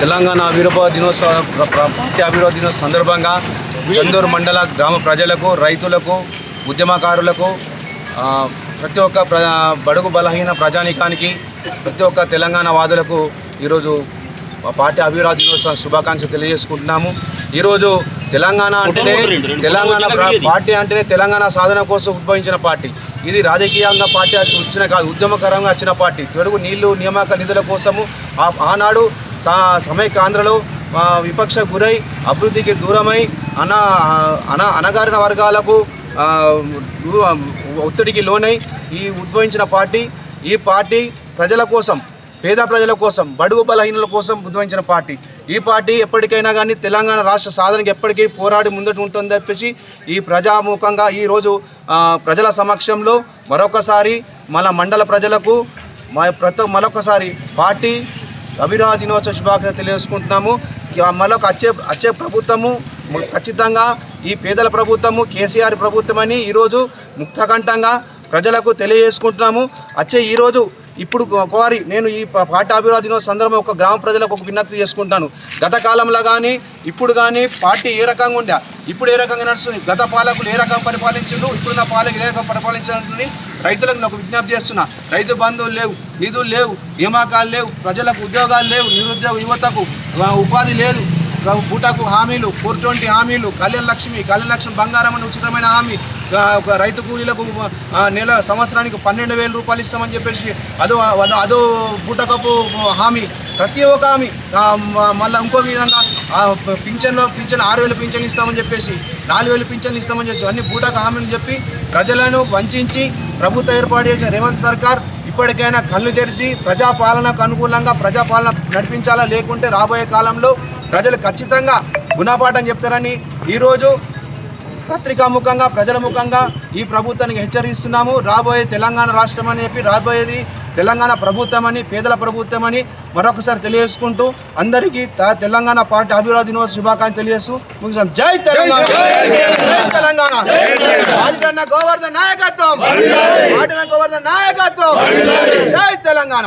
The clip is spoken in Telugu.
తెలంగాణ ఆవిర్భావ దినోత్సవ పార్టీ ఆవిర్భావ దినోత్సవ సందర్భంగా చందూరు మండల గ్రామ ప్రజలకు, రైతులకు, ఉద్యమకారులకు, ప్రతి ఒక్క బడుగు బలహీన ప్రజానీకానికి, ప్రతి ఒక్క తెలంగాణ వాదులకు ఈరోజు పార్టీ ఆవిర్భావ దినోత్సవ శుభాకాంక్షలు తెలియజేసుకుంటున్నాము. ఈరోజు తెలంగాణ పార్టీ అంటేనే తెలంగాణ సాధన కోసం ఉద్భవించిన పార్టీ. ఇది రాజకీయంగా పార్టీ వచ్చిన కాదు, ఉద్యమకరంగా వచ్చిన పార్టీ. తెలుగు నీళ్లు నియామక నిధుల కోసము ఆనాడు సమైక్యాంధ్రలో విపక్ష గురై అభివృద్ధికి దూరమై అణగారిన వర్గాలకు ఒత్తిడికి లోనై ఈ ఉద్భవించిన పార్టీ. ఈ పార్టీ ప్రజల కోసం, పేద ప్రజల కోసం, బడుగు బలహీనుల కోసం ఉద్భవించిన పార్టీ. ఈ పార్టీ ఎప్పటికైనా కానీ తెలంగాణ రాష్ట్ర సాధనకి ఎప్పటికీ పోరాడి ముందట ఉంటుందని చెప్పేసి ఈ ప్రజాముఖంగా ఈరోజు ప్రజల సమక్షంలో మరొకసారి మన మండల ప్రజలకు మరొకసారి పార్టీ ఆవిర్భావ దినోత్సవ శుభాకాంక్షలు తెలియజేసుకుంటున్నాము. మరొక వచ్చే ప్రభుత్వము ఖచ్చితంగా ఈ పేదల ప్రభుత్వము, కేసీఆర్ ప్రభుత్వం అని ఈరోజు ముక్తకంఠంగా ప్రజలకు తెలియజేసుకుంటున్నాము. ఈరోజు ఇప్పుడు ఒకవారి నేను ఈ పార్టీ ఆవిర్భావ దినోత్సవ సందర్భంగా ఒక గ్రామ ప్రజలకు ఒక విజ్ఞప్తి చేసుకుంటాను. గత కాలంలో కానీ ఇప్పుడు కానీ పార్టీ ఏ రకంగా ఉందా, ఇప్పుడు ఏ రకంగా నడుస్తుంది, గత పాలకులు ఏ రకంగా పరిపాలించిండ్రు, ఇప్పుడున్న పాలకులు ఏ రకంగా పరిపాలించాలని రైతులకు నాకు విజ్ఞప్తి చేస్తున్నా. రైతు బంధువులు లేవు, నిధులు లేవు, నియామకాలు లేవు, ప్రజలకు ఉద్యోగాలు లేవు, నిరుద్యోగ యువతకు ఉపాధి లేదు, పూటకు హామీలు, 420 హామీలు, కళ్యాణ లక్ష్మి బంగారం అని ఉచితమైన హామీ, రైతు కూలీలకు సంవత్సరానికి 12,000 రూపాయలు ఇస్తామని చెప్పేసి అదో బూటకపు హామీ, ప్రతి ఒక్క హామీ. మళ్ళీ ఇంకో విధంగా పింఛన్ 6,000 పింఛన్లు ఇస్తామని చెప్పేసి, 4,000 పింఛన్లు ఇస్తామని చెప్పేసి అన్ని బూటక హామీలు చెప్పి ప్రజలను వంచి ప్రభుత్వం ఏర్పాటు చేసిన రేవంత్ సర్కార్ ఇప్పటికైనా కళ్ళు తెరిచి ప్రజాపాలనకు అనుకూలంగా ప్రజాపాలన నడిపించాలా, లేకుంటే రాబోయే కాలంలో ప్రజలు ఖచ్చితంగా గుణపాఠం చెప్తారని ఈరోజు పత్రికాముఖంగా, ప్రజల ముఖంగా ఈ ప్రభుత్వానికి హెచ్చరిస్తున్నాము. రాబోయే తెలంగాణ రాష్ట్రం అని చెప్పి, రాబోయేది తెలంగాణ ప్రభుత్వం అని, పేదల ప్రభుత్వం అని మరొకసారి తెలియజేసుకుంటూ అందరికీ తెలంగాణ పార్టీ ఆవిర్భావ దినోత్సవ శుభాకాంక్షలు తెలియజేస్తూ ముగిసాం. జై తెలంగాణ, జై తెలంగాణ. రాజన్న గోవర్ధన్ నాయకత్వం, గోవర్ధన్ నాయకత్వం. జై తెలంగాణ.